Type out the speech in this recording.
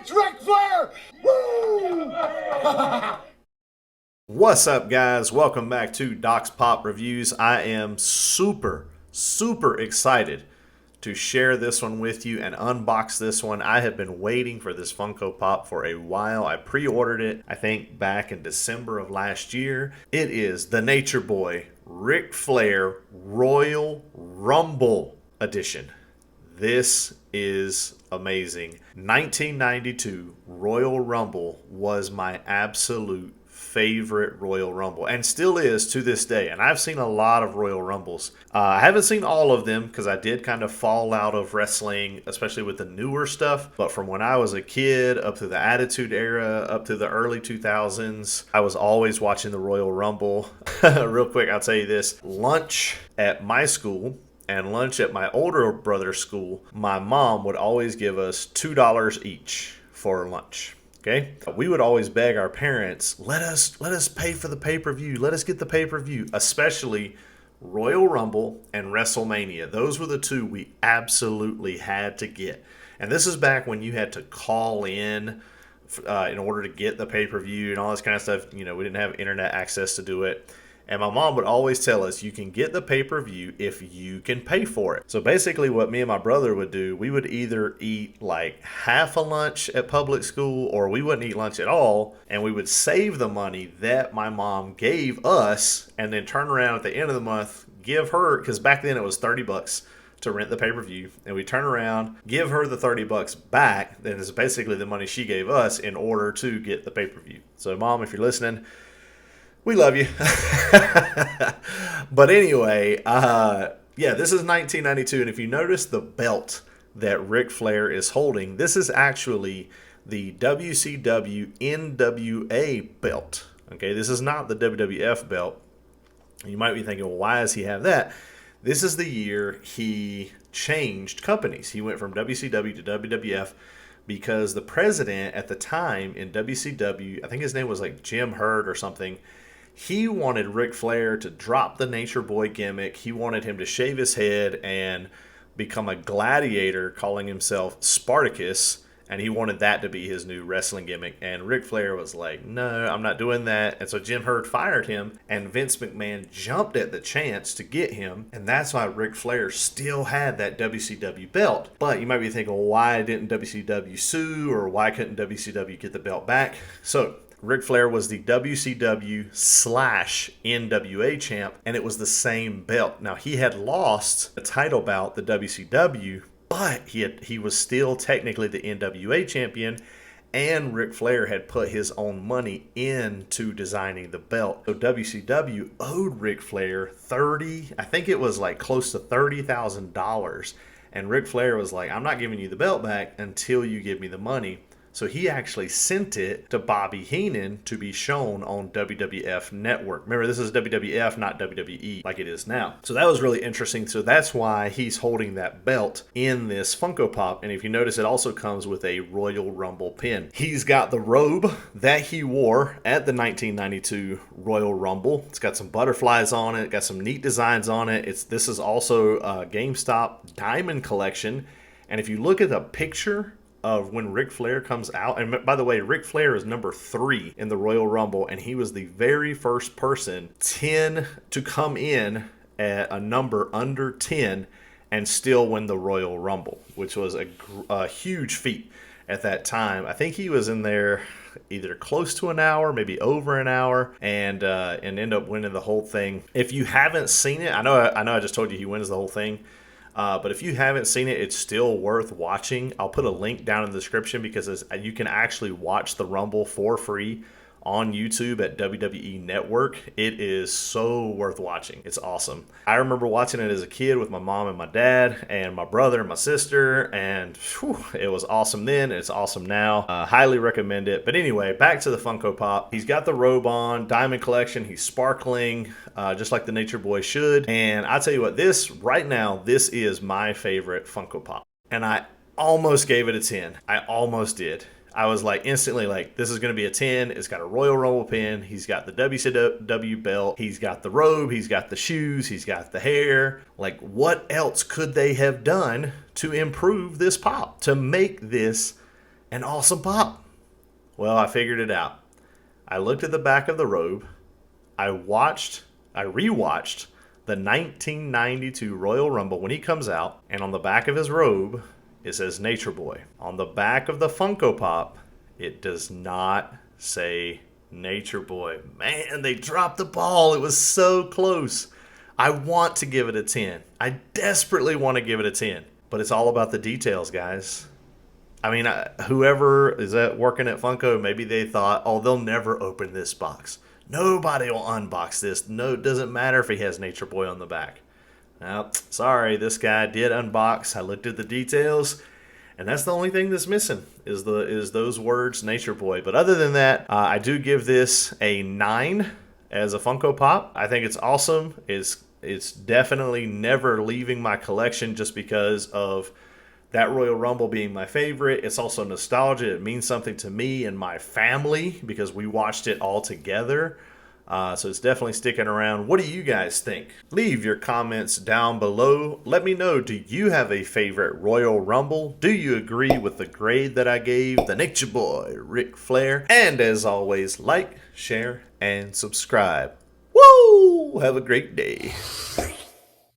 It's Ric Flair! Woo! What's up, guys? Welcome back to Doc's Pop Reviews. I am super excited to share this one with you and unbox this one. I have been waiting for this Funko Pop for a while. I pre-ordered it, I think, back in December of last year. It is the Nature Boy Ric Flair Royal Rumble Edition. This is amazing. 1992 Royal Rumble was my absolute favorite Royal Rumble and still is to this day. And I've seen a lot of Royal Rumbles. I haven't seen all of them because I did kind of fall out of wrestling, especially with the newer stuff. But from when I was a kid up to the Attitude Era, up to the early 2000s, I was always watching the Royal Rumble. Real quick, I'll tell you this. Lunch at my school and lunch at my older brother's school, my mom would always give us $2 each for lunch. Okay, we would always beg our parents, let us pay for the pay-per-view. Let us get the pay-per-view, especially Royal Rumble and WrestleMania. Those were the two we absolutely had to get. And this is back when you had to call in order to get the pay-per-view and all this kind of stuff. You know, we didn't have internet access to do it. And my mom would always tell us, you can get the pay-per-view if you can pay for it. So basically what me and my brother would do, we would either eat like half a lunch at public school or we wouldn't eat lunch at all. And we would save the money that my mom gave us and then turn around at the end of the month, give her, because back then it was $30 to rent the pay-per-view. And we turn around, give her the $30 back. That is basically the money she gave us in order to get the pay-per-view. So Mom, if you're listening, we love you. But anyway, this is 1992. And if you notice the belt that Ric Flair is holding, this is actually the WCW NWA belt. Okay, this is not the WWF belt. You might be thinking, well, why does he have that? This is the year he changed companies. He went from WCW to WWF because the president at the time in WCW, I think his name was like Jim Herd or something, he wanted Ric Flair to drop the Nature Boy gimmick. He wanted him to shave his head and become a gladiator, calling himself Spartacus. And he wanted that to be his new wrestling gimmick. And Ric Flair was like, no, I'm not doing that. And so Jim Herd fired him. And Vince McMahon jumped at the chance to get him. And that's why Ric Flair still had that WCW belt. But you might be thinking, well, why didn't WCW sue? Or why couldn't WCW get the belt back? So Ric Flair was the WCW/NWA champ, and it was the same belt. Now, he had lost the title bout, the WCW, but he was still technically the NWA champion, and Ric Flair had put his own money into designing the belt. So WCW owed Ric Flair I think it was like close to $30,000, and Ric Flair was like, I'm not giving you the belt back until you give me the money. So he actually sent it to Bobby Heenan to be shown on WWF Network. Remember, this is WWF, not WWE like it is now. So that was really interesting. So that's why he's holding that belt in this Funko Pop. And if you notice, it also comes with a Royal Rumble pin. He's got the robe that he wore at the 1992 Royal Rumble. It's got some butterflies on it, got some neat designs on it. This is also a Gamestop Diamond Collection. And if you look at the picture of when Ric Flair comes out, and by the way, Ric Flair is number 3 in the Royal Rumble, and he was the very first person to come in at a number under 10 and still win the Royal Rumble, which was a huge feat at that time. I think he was in there either close to an hour, maybe over an hour, and end up winning the whole thing. If you haven't seen it, I know I just told you he wins the whole thing. But if you haven't seen it, it's still worth watching. I'll put a link down in the description because you can actually watch the Rumble for free on YouTube at WWE Network. It is so worth watching. It's awesome. I remember watching it as a kid with my mom and my dad and my brother and my sister, and it was awesome then. It's awesome now. Highly recommend it. But anyway, back to the Funko Pop. He's got the robe on, Diamond Collection. He's sparkling, just like the Nature Boy should. And I tell you what, right now, this is my favorite Funko Pop. And I almost gave it a 10. I almost did. I was like instantly like, this is going to be a 10. It's got a Royal Rumble pin. He's got the WCW belt. He's got the robe. He's got the shoes. He's got the hair. Like, what else could they have done to improve this pop, to make this An awesome pop. Well, I figured it out. I looked at the back of the robe. I rewatched the 1992 Royal Rumble when he comes out, and on the back of his robe, it says Nature Boy. On the back of the Funko Pop, it does not say Nature Boy. Man, they dropped the ball. It was so close. I want to give it a 10. I desperately want to give it a 10. But it's all about the details, guys. I mean, whoever is working at Funko, maybe they thought, oh, they'll never open this box. Nobody will unbox this. No, it doesn't matter if he has Nature Boy on the back. Now, sorry, this guy did unbox. I looked at the details, and that's the only thing that's missing is those words, Nature Boy. But other than that, I do give this a 9 as a Funko Pop. I think it's awesome. It's definitely never leaving my collection just because of that Royal Rumble being my favorite. It's also nostalgia. It means something to me and my family because we watched it all together. So it's definitely sticking around. What do you guys think? Leave your comments down below. Let me know, do you have a favorite Royal Rumble? Do you agree with the grade that I gave the Nature Boy, Ric Flair? And as always, like, share, and subscribe. Woo! Have a great day.